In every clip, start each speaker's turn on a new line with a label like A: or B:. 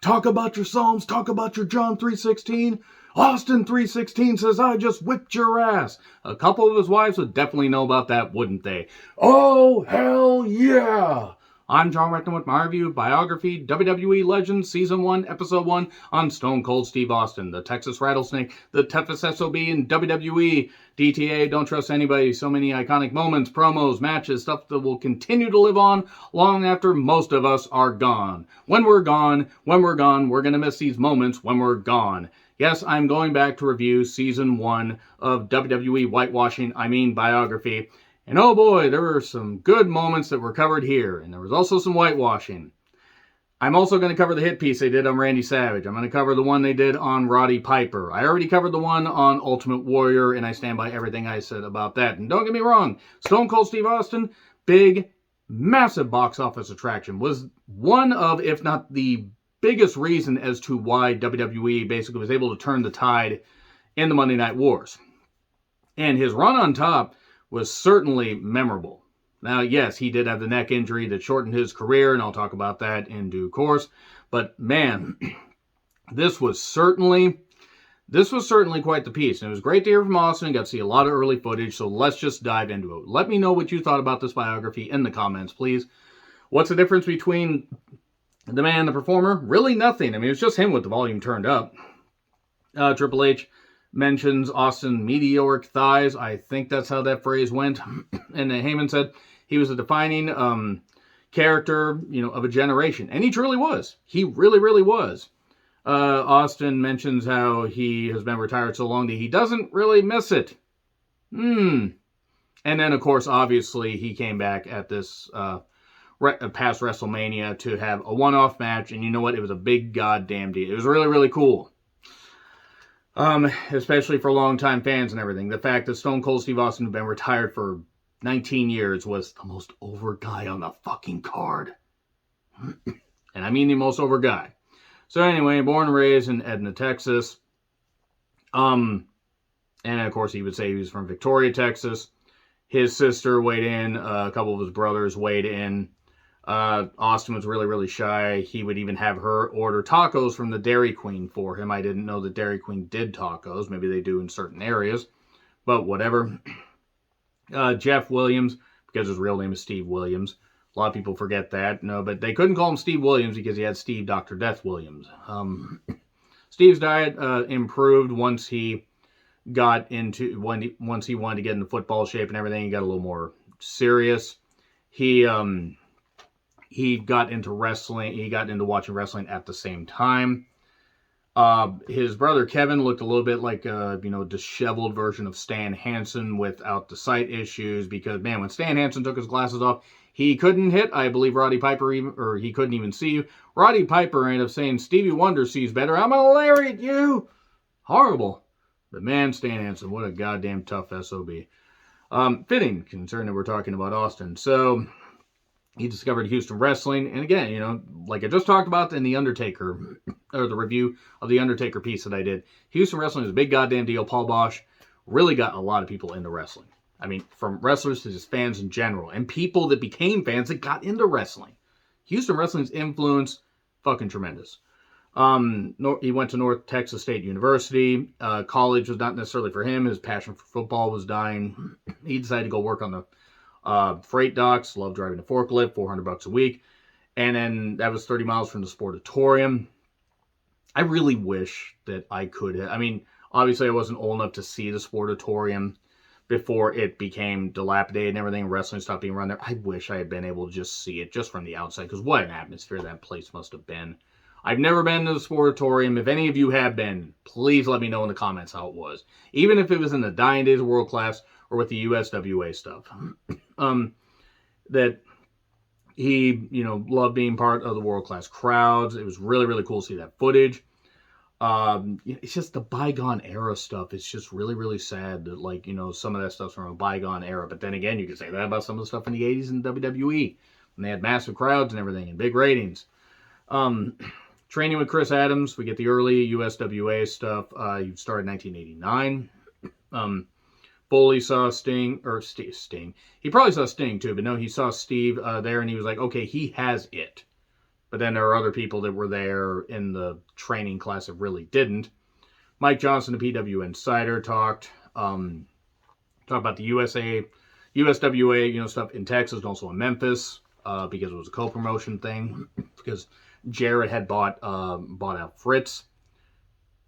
A: Talk about your Psalms, talk about your John 3:16. Austin 3:16 says, I just whipped your ass. A couple of his wives would definitely know about that, wouldn't they? Oh, hell yeah! I'm John Reckton with my review of Biography, WWE Legends, Season 1, Episode 1 on Stone Cold Steve Austin, the Texas Rattlesnake, the toughest SOB in WWE, DTA, don't trust anybody, so many iconic moments, promos, matches, stuff that will continue to live on long after most of us are gone. When we're gone, we're going to miss these moments when we're gone. Yes, I'm going back to review Season 1 of WWE Biography. And oh boy, there were some good moments that were covered here. And there was also some whitewashing. I'm also going to cover the hit piece they did on Randy Savage. I'm going to cover the one they did on Roddy Piper. I already covered the one on Ultimate Warrior, and I stand by everything I said about that. And don't get me wrong, Stone Cold Steve Austin, big, massive box office attraction. Was one of, if not the biggest reason as to why WWE basically was able to turn the tide in the Monday Night Wars. And his run on top was certainly memorable. Now, yes, he did have the neck injury that shortened his career, and I'll talk about that in due course. But man, this was certainly quite the piece. And it was great to hear from Austin. Got to see a lot of early footage, so let's just dive into it. Let me know what you thought about this biography in the comments, please. What's the difference between the man and the performer? Really nothing. I mean, it's just him with the volume turned up. Triple H mentions Austin meteoric thighs. I think that's how that phrase went. And Heyman said he was a defining character, of a generation. And he truly was. He really, really was. Austin mentions how he has been retired so long that he doesn't really miss it. And then, of course, obviously, he came back at this past WrestleMania to have a one-off match. And you know what? It was a big goddamn deal. It was really, really cool. Especially for longtime fans and everything. The fact that Stone Cold Steve Austin had been retired for 19 years was the most over guy on the fucking card. And I mean the most over guy. So anyway, born and raised in Edna, Texas. And of course he would say he was from Victoria, Texas. His sister weighed in. A couple of his brothers weighed in. Austin was really, really shy. He would even have her order tacos from the Dairy Queen for him. I didn't know that Dairy Queen did tacos. Maybe they do in certain areas. But whatever. Jeff Williams, because his real name is Steve Williams. A lot of people forget that. No, but they couldn't call him Steve Williams because he had Steve Dr. Death Williams. Steve's diet improved once he got into, once he wanted to get into football shape and everything. He got a little more serious. He got into wrestling. He got into watching wrestling at the same time. His brother Kevin looked a little bit like a, disheveled version of Stan Hansen without the sight issues. Because, man, when Stan Hansen took his glasses off, he couldn't hit, I believe, Roddy Piper, or he couldn't even see you. Roddy Piper ended up saying, Stevie Wonder sees better. I'm going to lariat you. Horrible. But, man, Stan Hansen, what a goddamn tough SOB. Fitting, considering that we're talking about Austin. So he discovered Houston Wrestling. And again, like I just talked about in The Undertaker, or the review of The Undertaker piece that I did, Houston Wrestling is a big goddamn deal. Paul Bosch really got a lot of people into wrestling. I mean, from wrestlers to just fans in general. And people that became fans that got into wrestling. Houston Wrestling's influence, fucking tremendous. He went to North Texas State University. College was not necessarily for him. His passion for football was dying. He decided to go work on the freight docks. Loved driving a forklift, $400 a week. And then that was 30 miles from the Sportatorium. I really wish that I could have. I mean, obviously I wasn't old enough to see the Sportatorium before it became dilapidated and everything. Wrestling stopped being run there. I wish I had been able to just see it just from the outside. Because what an atmosphere that place must have been. I've never been to the Sportatorium. If any of you have been, please let me know in the comments how it was. Even if it was in the dying days of World Class or with the USWA stuff. That he, loved being part of the World Class crowds. It was really, really cool to see that footage. It's just the bygone era stuff. It's just really, really sad that, some of that stuff's from a bygone era. But then again, you could say that about some of the stuff in the 80s in WWE. When they had massive crowds and everything and big ratings. Training with Chris Adams. We get the early USWA stuff. He started in 1989. Foley saw Sting. He probably saw Sting too, but no, he saw Steve there and he was like, okay, he has it. But then there are other people that were there in the training class that really didn't. Mike Johnson, the PW Insider, talked about the USWA, stuff in Texas and also in Memphis, because it was a co-promotion thing. Because Jarrett had bought out Fritz,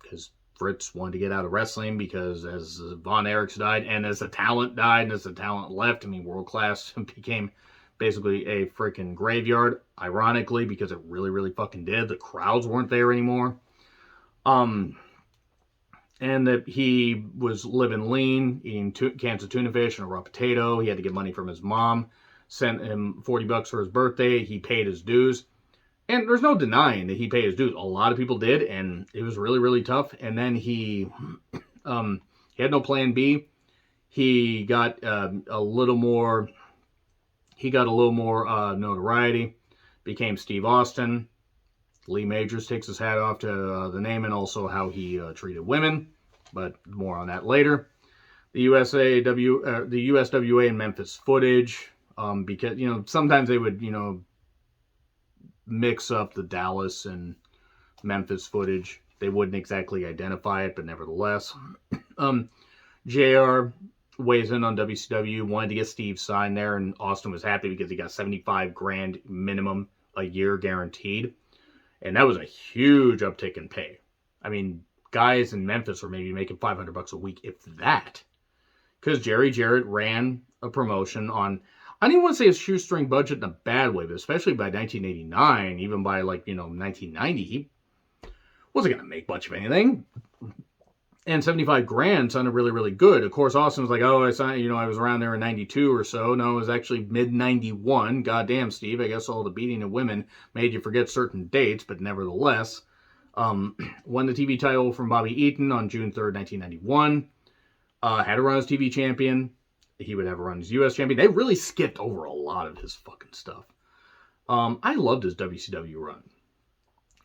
A: because Fritz wanted to get out of wrestling, because as Von Erichs died and as the talent died and as the talent left, World Class became basically a freaking graveyard, ironically, because it really, really fucking did. The crowds weren't there anymore. And that he was living lean, eating cans of tuna fish and a raw potato. He had to get money from his mom, sent him $40 for his birthday. He paid his dues. And there's no denying that he paid his dues. A lot of people did, and it was really, really tough. And then he had no plan B. He got a little more notoriety, became Steve Austin. Lee Majors takes his hat off to the name and also how he treated women, but more on that later. The USWA and Memphis footage, because sometimes they would mix up the Dallas and Memphis footage. They wouldn't exactly identify it, but nevertheless, JR weighs in on WCW, wanted to get Steve signed there, and Austin was happy because he got $75,000 minimum a year guaranteed. And that was a huge uptick in pay. Guys in Memphis were maybe making $500 a week, if that. Because Jerry Jarrett ran a promotion on, I don't even want to say a shoestring budget in a bad way, but especially by 1989, even by 1990, he wasn't going to make much of anything. And $75,000 sounded really, really good. Of course, Austin was like, oh, I was around there in 92 or so. No, it was actually mid-91. Goddamn, Steve, I guess all the beating of women made you forget certain dates, but nevertheless. Won the TV title from Bobby Eaton on June 3rd, 1991. Had a run as TV champion. He would have a run as US champion. They really skipped over a lot of his fucking stuff. I loved his WCW run.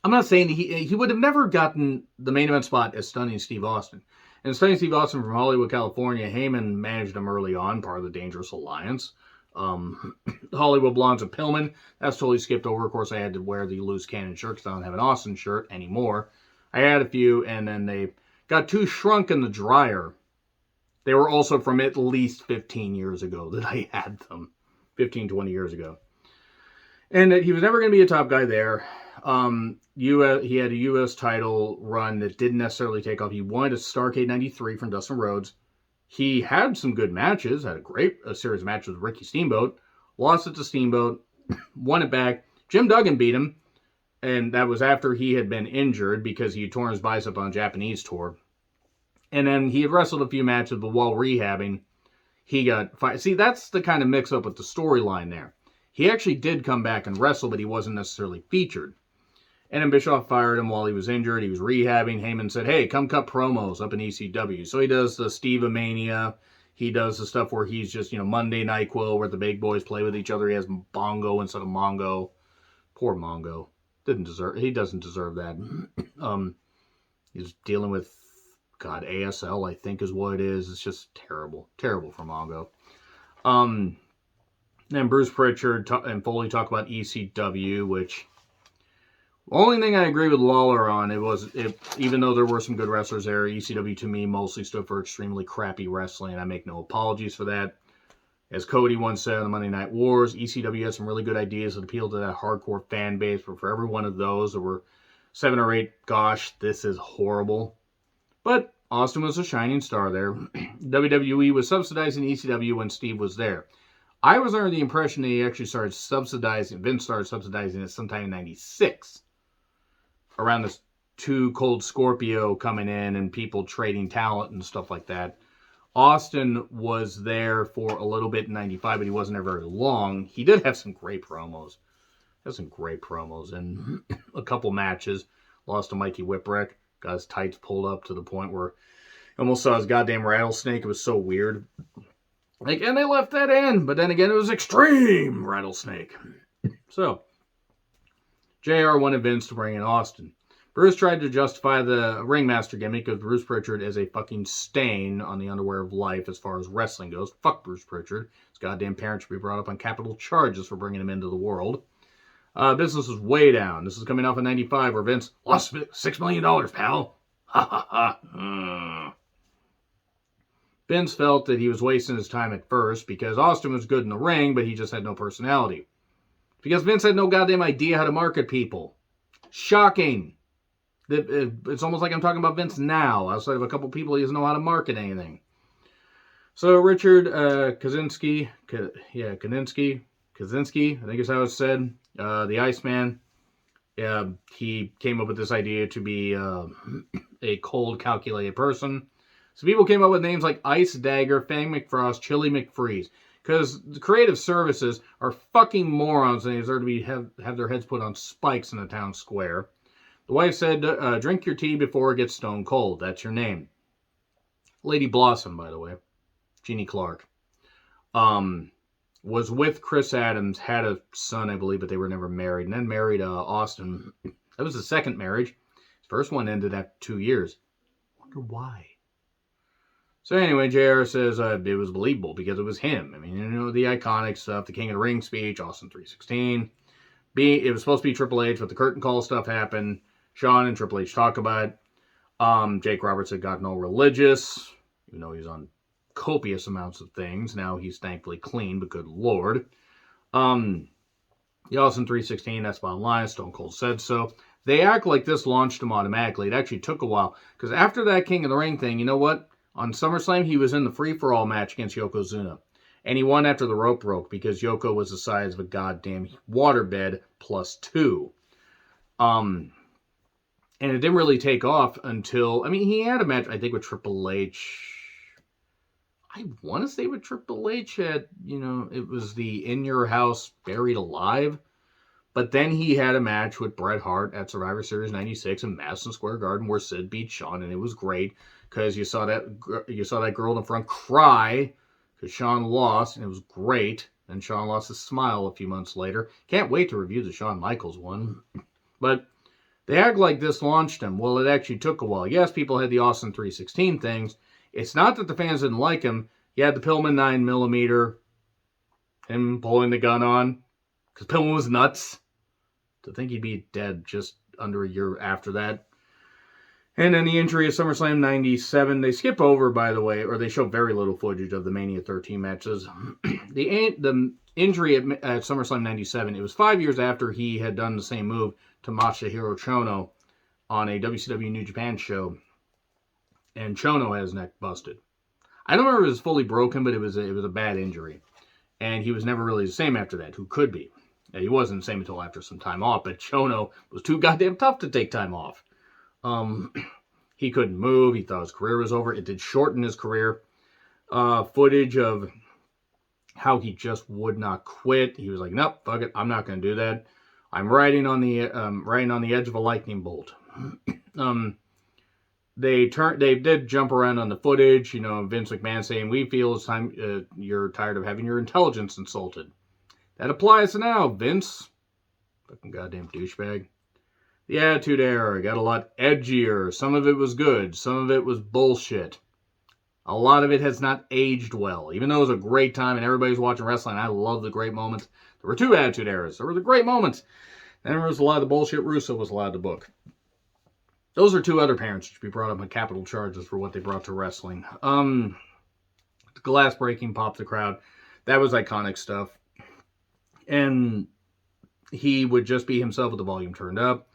A: I'm not saying he would have never gotten the main event spot as Stunning Steve Austin. And Stunning Steve Austin from Hollywood, California, Heyman managed him early on, part of the Dangerous Alliance. Hollywood Blondes and Pillman, that's totally skipped over. Of course, I had to wear the Loose Cannon shirt because I don't have an Austin shirt anymore. I had a few, and then they got too shrunk in the dryer. They were also from at least 15 years ago that I had them. 15, 20 years ago. And he was never going to be a top guy there. He had a U.S. title run that didn't necessarily take off. He won a Starrcade 93 from Dustin Rhodes. He had some good matches, had a series of matches with Ricky Steamboat, lost it to Steamboat, won it back. Jim Duggan beat him, and that was after he had been injured because he had torn his bicep on a Japanese tour. And then he had wrestled a few matches, but while rehabbing, he got fired. See, that's the kind of mix-up with the storyline there. He actually did come back and wrestle, but he wasn't necessarily featured. And then Bischoff fired him while he was injured. He was rehabbing. Heyman said, hey, come cut promos up in ECW. So he does the Steve-A-Mania. He does the stuff where he's just, Monday Night Quill, where the big boys play with each other. He has Bongo instead of Mongo. Poor Mongo. He doesn't deserve that. He's dealing with, ASL, I think is what it is. It's just terrible. Terrible for Mongo. Then Bruce Pritchard and Foley talk about ECW, which... Only thing I agree with Lawler on, even though there were some good wrestlers there, ECW to me mostly stood for extremely crappy wrestling, and I make no apologies for that. As Cody once said on the Monday Night Wars, ECW had some really good ideas that appealed to that hardcore fan base, but for every one of those, there were 7 or 8, gosh, this is horrible. But Austin was a shining star there. WWE was subsidizing ECW when Steve was there. I was under the impression that he actually started subsidizing, Vince started subsidizing it sometime in 96. Around this Too Cold Scorpio coming in and people trading talent and stuff like that. Austin was there for a little bit in 95, but he wasn't there very long. He did have some great promos. And a couple matches. Lost to Mikey Whipwreck. Got his tights pulled up to the point where he almost saw his goddamn rattlesnake. It was so weird. And they left that in. But then again, it was extreme rattlesnake. So... JR wanted Vince to bring in Austin. Bruce tried to justify the ringmaster gimmick because Bruce Pritchard is a fucking stain on the underwear of life as far as wrestling goes. Fuck Bruce Pritchard. His goddamn parents should be brought up on capital charges for bringing him into the world. Business was way down. This is coming off of 95 where Vince lost $6 million, pal. Ha ha ha. Vince felt that he was wasting his time at first because Austin was good in the ring, but he just had no personality. Because Vince had no goddamn idea how to market people. Shocking. It's almost like I'm talking about Vince now. Outside of a couple people, he doesn't know how to market anything. So Richard Kaczynski, I think is how it's said, the Iceman, he came up with this idea to be a cold, calculated person. So people came up with names like Ice Dagger, Fang McFrost, Chili McFreeze. Because the creative services are fucking morons and they deserve to have their heads put on spikes in the town square. The wife said, drink your tea before it gets stone cold. That's your name. Lady Blossom, by the way. Jeannie Clark. Was with Chris Adams, had a son, I believe, but they were never married. And then married Austin. That was the second marriage. His first one ended after 2 years. Wonder why. So anyway, JR says it was believable because it was him. I mean, you know, the iconic stuff, the King of the Ring speech, Austin 3:16. It was supposed to be Triple H, but the curtain call stuff happened. Shawn and Triple H talk about it. Jake Roberts had gotten all religious, even though he's on copious amounts of things. Now he's thankfully clean, but good Lord. The Austin 3:16, that's bottom line. Stone Cold said so. They act like this launched him automatically. It actually took a while. Because after that King of the Ring thing, you know what? On SummerSlam, he was in the free-for-all match against Yokozuna. And he won after the rope broke because Yoko was the size of a goddamn waterbed +2. And it didn't really take off until... I mean, he had a match, I think, with Triple H. I want to say with Triple H at, you know, it was the In Your House Buried Alive. But then he had a match with Bret Hart at Survivor Series 96 in Madison Square Garden where Sid beat Shawn, and it was great. Because you saw that girl in the front cry because Shawn lost, and it was great. And Shawn lost his smile a few months later. Can't wait to review the Shawn Michaels one. But they act like this launched him. Well, it actually took a while. Yes, people had the Austin 3:16 things. It's not that the fans didn't like him. He had the Pillman 9mm, him pulling the gun on, because Pillman was nuts. To think he'd be dead just under a year after that. And then the injury at SummerSlam 97, they skip over, by the way, or they show very little footage of the Mania 13 matches. The injury at SummerSlam 97, it was 5 years after he had done the same move to Masahiro Chono on a WCW New Japan show. And Chono had his neck busted. I don't remember if it was fully broken, but it was a bad injury. And he was never really the same after that. Who could be? He wasn't the same until after some time off, but Chono was too goddamn tough to take time off. He couldn't move. He thought his career was over. It did shorten his career. Footage of how he just would not quit. He was like, nope, fuck it. I'm not going to do that. I'm riding on the edge of a lightning bolt. They did jump around on the footage. You know, Vince McMahon saying, we feel it's time you're tired of having your intelligence insulted. That applies to now, Vince. Fucking goddamn douchebag. The Attitude Era got a lot edgier. Some of it was good. Some of it was bullshit. A lot of it has not aged well. Even though it was a great time and everybody's watching wrestling, I love the great moments. There were 2 Attitude Eras. There were the great moments. Then there was a lot of the bullshit Russo was allowed to book. Those are 2 other parents that should be brought up on capital charges for what they brought to wrestling. The glass breaking popped the crowd. That was iconic stuff. And he would just be himself with the volume turned up.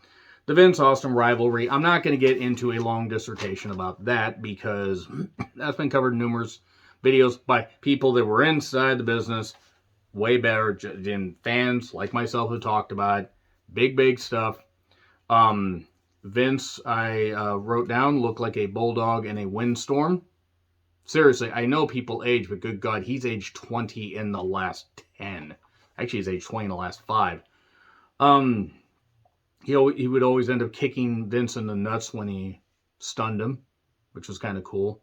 A: The Vince-Austin rivalry, I'm not going to get into a long dissertation about that because that's been covered in numerous videos by people that were inside the business, way better than fans like myself who talked about it. Big stuff. Vince, I wrote down, looked like a bulldog in a windstorm. Seriously, I know people age, but good God, he's aged 20 in the last 10. Actually, he's aged 20 in the last 5. He would always end up kicking Vince in the nuts when he stunned him, which was kind of cool.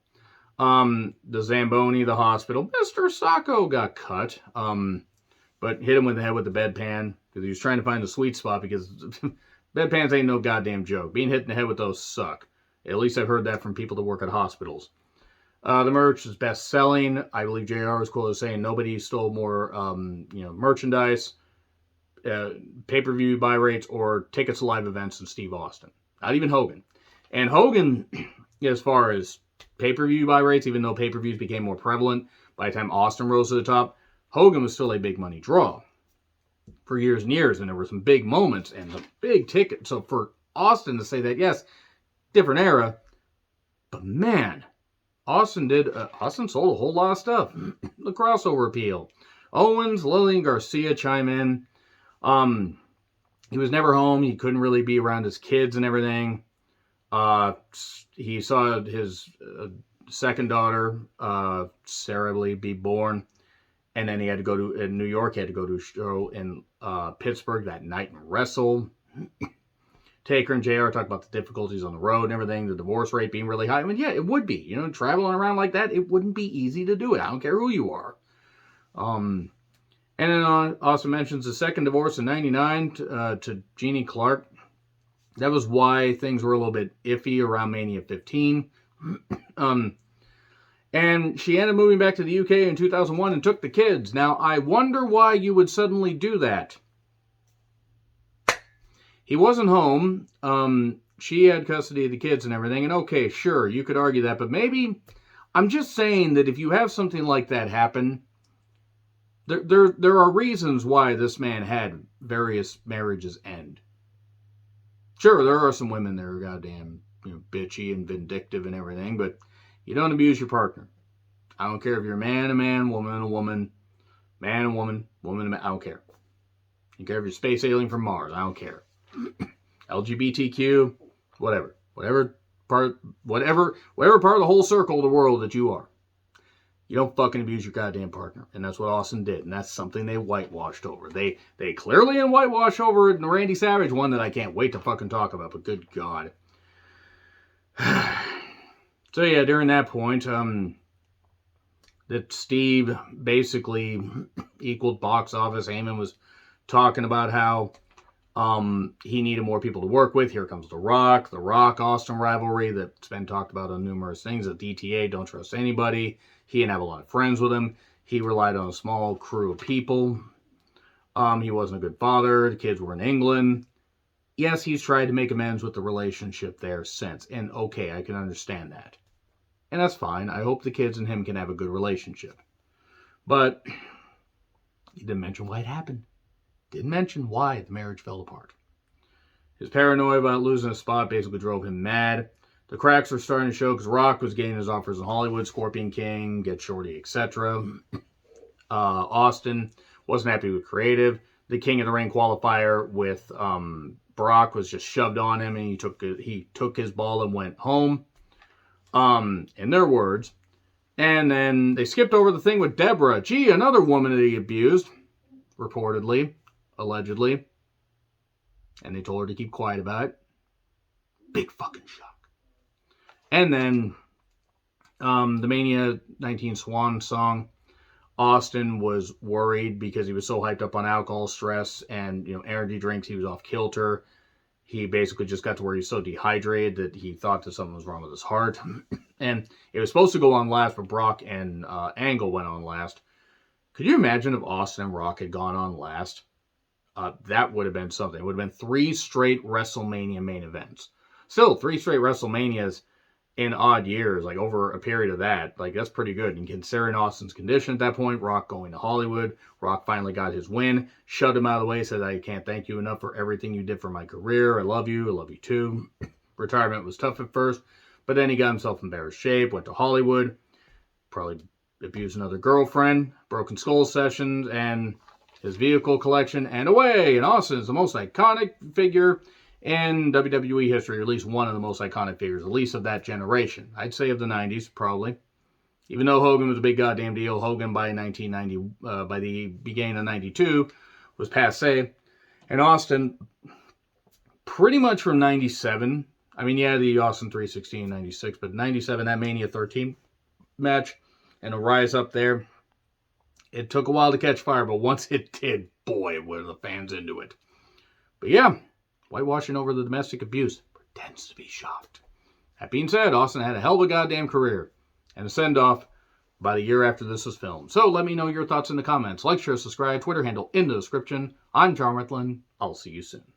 A: The Zamboni, the hospital. Mr. Sacco got cut, but hit him in the head with the bedpan because he was trying to find the sweet spot because bedpans ain't no goddamn joke. Being hit in the head with those suck. At least I've heard that from people that work at hospitals. The merch is best selling. I believe JR was quoted as saying nobody stole more merchandise. pay-per-view buy rates or tickets to live events than Steve Austin. Not even Hogan. And Hogan, as far as pay-per-view buy rates, even though pay-per-views became more prevalent by the time Austin rose to the top, Hogan was still a big money draw for years and years, and there were some big moments and some big tickets. So for Austin to say that, yes, different era, but man, Austin sold a whole lot of stuff. The crossover appeal. Owens, Lillian Garcia chime in. He was never home. He couldn't really be around his kids and everything. He saw his second daughter, Sarah Lee, be born. And then he had to go to, in New York, he had to go to a show in Pittsburgh that night and wrestle. Taker and JR talk about the difficulties on the road and everything, the divorce rate being really high. I mean, yeah, it would be. You know, traveling around like that, it wouldn't be easy to do it. I don't care who you are. And then also mentions the second divorce in 99 to Jeannie Clark. That was why things were a little bit iffy around Mania 15. And she ended up moving back to the UK in 2001 and took the kids. Now, I wonder why you would suddenly do that. He wasn't home. She had custody of the kids and everything. And okay, sure, you could argue that. But maybe, I'm just saying that if you have something like that happen, there are reasons why this man had various marriages end. Sure, there are some women that are goddamn, bitchy and vindictive and everything, but you don't abuse your partner. I don't care if you're a man, woman, a woman, man, and woman, woman, and man. I don't care. I don't care if you're space alien from Mars. I don't care. LGBTQ, whatever part of the whole circle of the world that you are. You don't fucking abuse your goddamn partner. And that's what Austin did. And that's something they whitewashed over. They clearly whitewashed over in the Randy Savage one that I can't wait to fucking talk about. But good God. So yeah, during that point, that Steve basically equaled box office. Heyman was talking about how he needed more people to work with. Here comes The Rock Austin rivalry that's been talked about on numerous things. The DTA, don't trust anybody. He didn't have a lot of friends with him. He relied on a small crew of people. He wasn't a good father. The kids were in England. Yes, he's tried to make amends with the relationship there since. And okay, I can understand that. And that's fine. I hope the kids and him can have a good relationship. But he didn't mention why it happened. Didn't mention why the marriage fell apart. His paranoia about losing a spot basically drove him mad. The cracks were starting to show because Rock was getting his offers in Hollywood, Scorpion King, Get Shorty, etc. Austin wasn't happy with creative. The King of the Ring qualifier with Brock was just shoved on him, and he took his ball and went home. In their words. And then they skipped over the thing with Deborah. Gee, another woman that he abused, reportedly, allegedly. And they told her to keep quiet about it. Big fucking shock. And then the Mania 19 Swan song. Austin was worried because he was so hyped up on alcohol, stress, and energy drinks. He was off kilter. He basically just got to where he was so dehydrated that he thought that something was wrong with his heart. And it was supposed to go on last, but Brock and Angle went on last. Could you imagine if Austin and Rock had gone on last? That would have been something. It would have been 3 straight WrestleMania main events. Still, 3 straight WrestleManias in odd years, like over a period of that. Like, that's pretty good. And considering Austin's condition at that point, Rock going to Hollywood, Rock finally got his win, shoved him out of the way, said, I can't thank you enough for everything you did for my career. I love you too. Retirement was tough at first, but then he got himself in better shape, went to Hollywood, probably abused another girlfriend, Broken Skull sessions, and his vehicle collection, and away. And Austin is the most iconic figure in WWE history, or at least one of the most iconic figures, at least of that generation. I'd say of the 90s, probably. Even though Hogan was a big goddamn deal, Hogan by by the beginning of 92, was passe. And Austin, pretty much from 97, I mean, yeah, the Austin 316 in 96, but 97, that Mania 13 match, and a rise up there. It took a while to catch fire, but once it did, boy, were the fans into it. But yeah, whitewashing over the domestic abuse pretends to be shocked. That being said, Austin had a hell of a goddamn career. And a send-off about a year after this was filmed. So let me know your thoughts in the comments. Like, share, subscribe, Twitter handle in the description. I'm John Ritlin. I'll see you soon.